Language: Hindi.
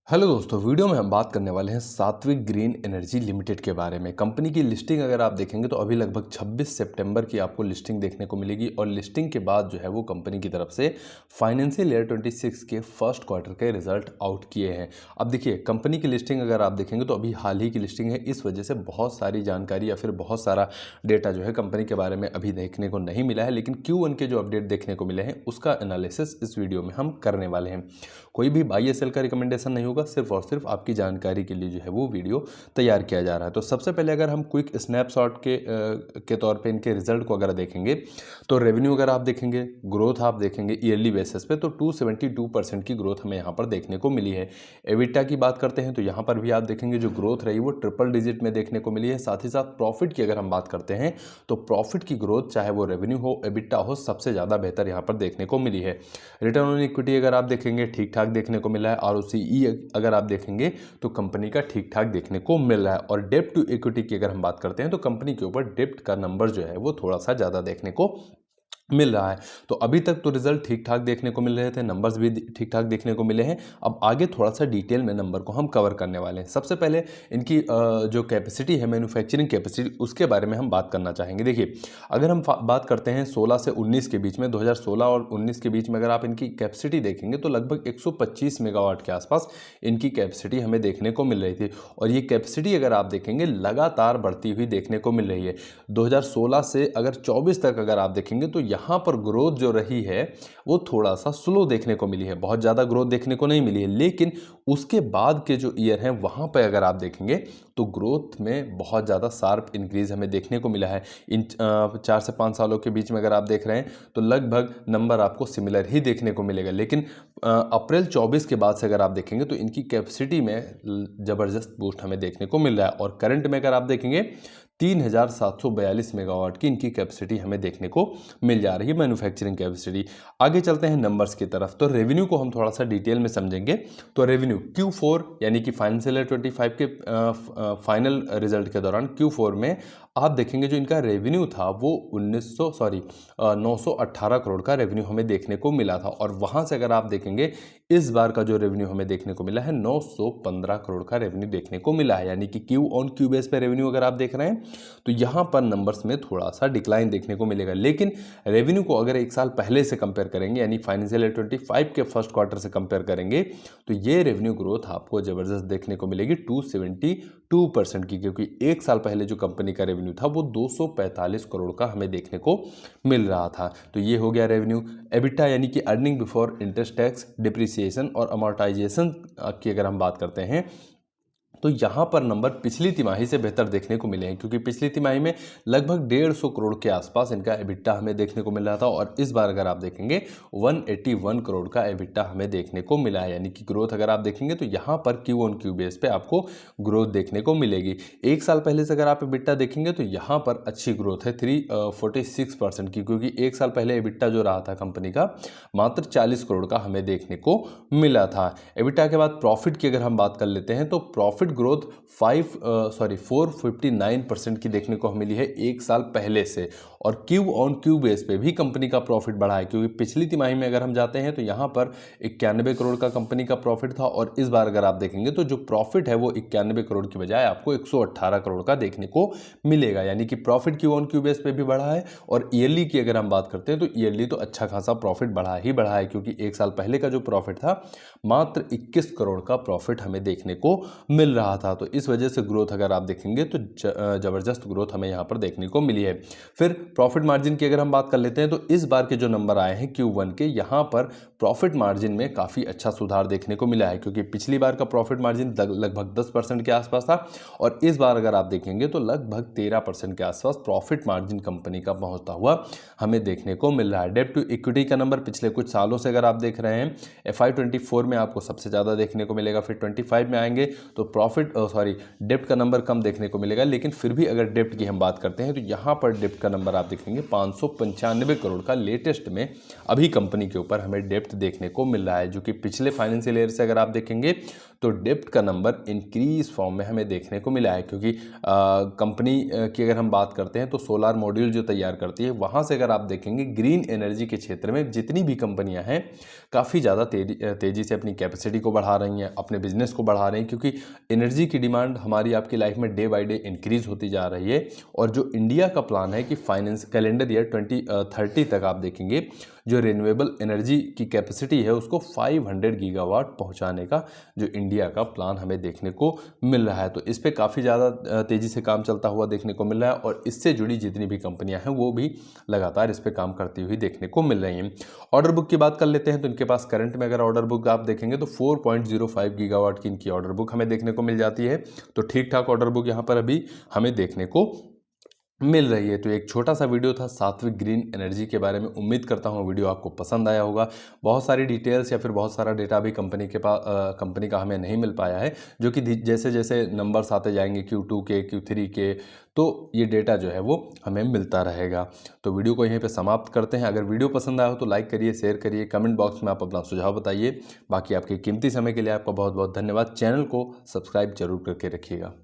हेलो दोस्तों, वीडियो में हम बात करने वाले हैं सात्विक ग्रीन एनर्जी लिमिटेड के बारे में। कंपनी की लिस्टिंग अगर आप देखेंगे तो अभी लगभग 26 सितंबर की आपको लिस्टिंग देखने को मिलेगी और लिस्टिंग के बाद जो है वो कंपनी की तरफ से फाइनेंशियल ईयर 26 के फर्स्ट क्वार्टर के रिजल्ट आउट किए हैं। अब देखिए, कंपनी की लिस्टिंग अगर आप देखेंगे तो अभी हाल ही की लिस्टिंग है, इस वजह से बहुत सारी जानकारी या फिर बहुत सारा डेटा जो है कंपनी के बारे में अभी देखने को नहीं मिला है, लेकिन Q1 के जो अपडेट देखने को मिले हैं उसका एनालिसिस इस वीडियो में हम करने वाले हैं। कोई भी बाई या सेल का रिकमेंडेशन नहीं होगा, सिर्फ और सिर्फ आपकी जानकारी के लिए जो है वो वीडियो तैयार किया जा रहा है। तो सबसे पहले अगर हम क्विक स्नैपशॉट के तौर पे इनके रिजल्ट को अगर देखेंगे तो रेवेन्यू अगर आप देखेंगे, ग्रोथ आप देखेंगे ईयरली बेसिस पे तो 272% की ग्रोथ हमें यहाँ पर देखने को मिली है। एबिटा की बात करते हैं तो यहाँ पर भी आप देखेंगे जो ग्रोथ रही वो ट्रिपल डिजिट में देखने को मिली है। साथ ही साथ प्रॉफिट की अगर हम बात करते हैं तो प्रॉफिट की ग्रोथ चाहे वो रेवेन्यू हो, एबिटा हो, सबसे ज़्यादा बेहतर यहाँ पर देखने को मिली है। रिटर्न ऑन इक्विटी अगर आप देखेंगे ठीक ठाक देखने को मिला है। ROCE अगर आप देखेंगे तो कंपनी का ठीक ठाक देखने को मिल रहा है। और डेब्ट टू इक्विटी की अगर हम बात करते हैं तो कंपनी के ऊपर डेब्ट का नंबर जो है वो थोड़ा सा ज़्यादा देखने को मिल रहा है। तो अभी तक तो रिजल्ट ठीक ठाक देखने को मिल रहे थे, नंबर्स भी ठीक ठाक देखने को मिले हैं। अब आगे थोड़ा सा डिटेल में नंबर को हम कवर करने वाले हैं। सबसे पहले इनकी जो कैपेसिटी है, मैन्युफैक्चरिंग कैपेसिटी, उसके बारे में हम बात करना चाहेंगे। देखिए, अगर हम बात करते हैं 16 से 19 के बीच में, 2016 और 19 के बीच में अगर आप इनकी कैपेसिटी देखेंगे तो लगभग 125 मेगावाट के आसपास इनकी कैपेसिटी हमें देखने को मिल रही थी। और ये कैपेसिटी अगर आप देखेंगे लगातार बढ़ती हुई देखने को मिल रही है। 2016 से अगर 24 तक अगर आप देखेंगे तो यहाँ पर ग्रोथ जो रही है वो थोड़ा सा स्लो देखने को मिली है, बहुत ज़्यादा ग्रोथ देखने को नहीं मिली है। लेकिन उसके बाद के जो ईयर हैं वहाँ पर अगर आप देखेंगे तो ग्रोथ में बहुत ज़्यादा शार्प इंक्रीज हमें देखने को मिला है। इन 4 से 5 सालों के बीच में अगर आप देख रहे हैं तो लगभग नंबर आपको सिमिलर ही देखने को मिलेगा। लेकिन अप्रैल 24 के बाद से अगर आप देखेंगे तो इनकी कैपेसिटी में ज़बरदस्त बूस्ट हमें देखने को मिल रहा है। और करंट में अगर आप देखेंगे 3742 मेगावाट की इनकी कैपेसिटी हमें देखने को मिल जा रही है, मैन्युफैक्चरिंग कैपेसिटी। आगे चलते हैं नंबर्स की तरफ। तो रेवेन्यू को हम थोड़ा सा डिटेल में समझेंगे। तो रेवेन्यू Q4 यानी कि फाइनेंशियल ईयर 25 के फाइनल रिजल्ट के दौरान Q4 में आप देखेंगे जो इनका रेवेन्यू था वो 918 करोड़ का रेवेन्यू हमें देखने को मिला था। और वहाँ से अगर आप देखेंगे इस बार का जो रेवेन्यू हमें देखने को मिला है 915 करोड़ का रेवेन्यू देखने को मिला है। यानी कि Q बेस पे रेवेन्यू अगर आप देख रहे हैं तो यहाँ पर नंबर्स में थोड़ा सा डिक्लाइन देखने को मिलेगा। लेकिन रेवेन्यू को अगर एक साल पहले से कंपेयर करेंगे यानी फाइनेंशियल ईयर 25 के फर्स्ट क्वार्टर से कंपेयर करेंगे तो ये रेवेन्यू ग्रोथ आपको ज़बरदस्त देखने को मिलेगी 272% की, क्योंकि एक साल पहले जो कंपनी का रेवेन्यू था वो 245 करोड़ का हमें देखने को मिल रहा था। तो ये हो गया रेवेन्यू। एबिटा यानी कि earning before interest, tax, depreciation और अमोर्टाइजेशन की अगर हम बात करते हैं तो यहाँ पर नंबर पिछली तिमाही से बेहतर देखने को मिले हैं, क्योंकि पिछली तिमाही में लगभग 150 करोड़ के आसपास इनका एबिटा हमें देखने को मिल रहा था। और इस बार अगर आप देखेंगे 181 करोड़ का एबिटा हमें देखने को मिला है। यानी कि ग्रोथ अगर आप देखेंगे तो यहाँ पर Q बेस पे आपको ग्रोथ देखने को मिलेगी। एक साल पहले से अगर आप एबिटा देखेंगे तो यहाँ पर अच्छी ग्रोथ है 346% की, क्योंकि एक साल पहले एबिटा जो रहा था कंपनी का मात्र 40 करोड़ का हमें देखने को मिला था। एबिटा के बाद प्रॉफिट की अगर हम बात कर लेते हैं तो प्रॉफिट ग्रोथ 459% की देखने को मिली है एक साल पहले से। और Q बेस पे भी कंपनी का प्रॉफिट बढ़ा है, क्योंकि पिछली तिमाही में अगर हम जाते हैं तो यहाँ पर 91 करोड़ का कंपनी का प्रॉफिट था और इस बार अगर आप देखेंगे तो जो प्रॉफिट है वो 91 करोड़ की बजाय आपको 118 करोड़ का देखने को मिलेगा। यानी कि प्रॉफिट Q बेस पे भी बढ़ा है। और ईयरली की अगर हम बात करते हैं तो ईयरली तो अच्छा खासा प्रॉफिट बढ़ा है, क्योंकि एक साल पहले का जो प्रॉफिट था मात्र 21 करोड़ का प्रॉफिट हमें देखने को मिल रहा था। तो इस वजह से ग्रोथ अगर आप देखेंगे तो ज़बरदस्त ग्रोथ हमें यहाँ पर देखने को मिली है। फिर प्रॉफिट मार्जिन की अगर हम बात कर लेते हैं तो इस बार के जो नंबर आए हैं Q1 के, यहाँ पर प्रॉफिट मार्जिन में काफ़ी अच्छा सुधार देखने को मिला है, क्योंकि पिछली बार का प्रॉफिट मार्जिन लगभग 10% के आसपास था और इस बार अगर आप देखेंगे तो लगभग 13% के आसपास प्रॉफिट मार्जिन कंपनी का पहुँचता हुआ हमें देखने को मिल रहा है। डेब्ट टू इक्विटी का नंबर पिछले कुछ सालों से अगर आप देख रहे हैं FY 24 में आपको सबसे ज़्यादा देखने को मिलेगा। फिर 25 में आएंगे तो डेब्ट का नंबर कम देखने को मिलेगा। लेकिन फिर भी अगर डेब्ट की हम बात करते हैं तो यहाँ पर डेब्ट का नंबर आप देखेंगे 595 करोड़ का लेटेस्ट में अभी कंपनी के ऊपर हमें डेब्ट देखने को मिल रहा है, जो कि पिछले फाइनेंशियल ईयर से अगर आप देखेंगे तो डेब्ट का नंबर इंक्रीज फॉर्म में हमें देखने को मिला है। क्योंकि कंपनी की अगर हम बात करते हैं तो सोलार मॉड्यूल जो तैयार करती है वहाँ से अगर आप देखेंगे ग्रीन एनर्जी के क्षेत्र में जितनी भी कंपनियाँ हैं काफ़ी ज़्यादा तेज़ी से अपनी कैपेसिटी को बढ़ा रही हैं, अपने बिजनेस को बढ़ा रही हैं, क्योंकि एनर्जी की डिमांड हमारी आपकी लाइफ में डे बाय डे इंक्रीज़ होती जा रही है। और जो इंडिया का प्लान है कि फाइनेंस कैलेंडर ईयर 2030 तक आप देखेंगे जो रिन्यूएबल एनर्जी की कैपेसिटी है उसको 500 गीगावाट पहुंचाने का जो इंडिया का प्लान हमें देखने को मिल रहा है। तो इस पे काफ़ी ज़्यादा तेज़ी से काम चलता हुआ देखने को मिल रहा है और इससे जुड़ी जितनी भी कंपनियां हैं वो भी लगातार इस पे काम करती हुई देखने को मिल रही हैं। ऑर्डर बुक की बात कर लेते हैं तो इनके पास करंट में अगर ऑर्डर बुक आप देखेंगे तो 4.05 गीगावाट की इनकी ऑर्डर बुक हमें देखने को मिल जाती है। तो ठीक ठाक ऑर्डर बुक यहाँ पर अभी हमें देखने को मिल रही है। तो एक छोटा सा वीडियो था सात्विक ग्रीन एनर्जी के बारे में। उम्मीद करता हूँ वीडियो आपको पसंद आया होगा। बहुत सारी डिटेल्स या फिर बहुत सारा डेटा भी कंपनी का हमें नहीं मिल पाया है, जो कि जैसे जैसे नंबर्स आते जाएंगे Q2 के Q3 के, तो ये डेटा जो है वो हमें मिलता रहेगा। तो वीडियो को यहीं पे समाप्त करते हैं। अगर वीडियो पसंद आया हो तो लाइक करिए, शेयर करिए, कमेंट बॉक्स में आप अपना सुझाव बताइए। बाकी आपके कीमती समय के लिए आपका बहुत बहुत धन्यवाद। चैनल को सब्सक्राइब जरूर करके रखिएगा।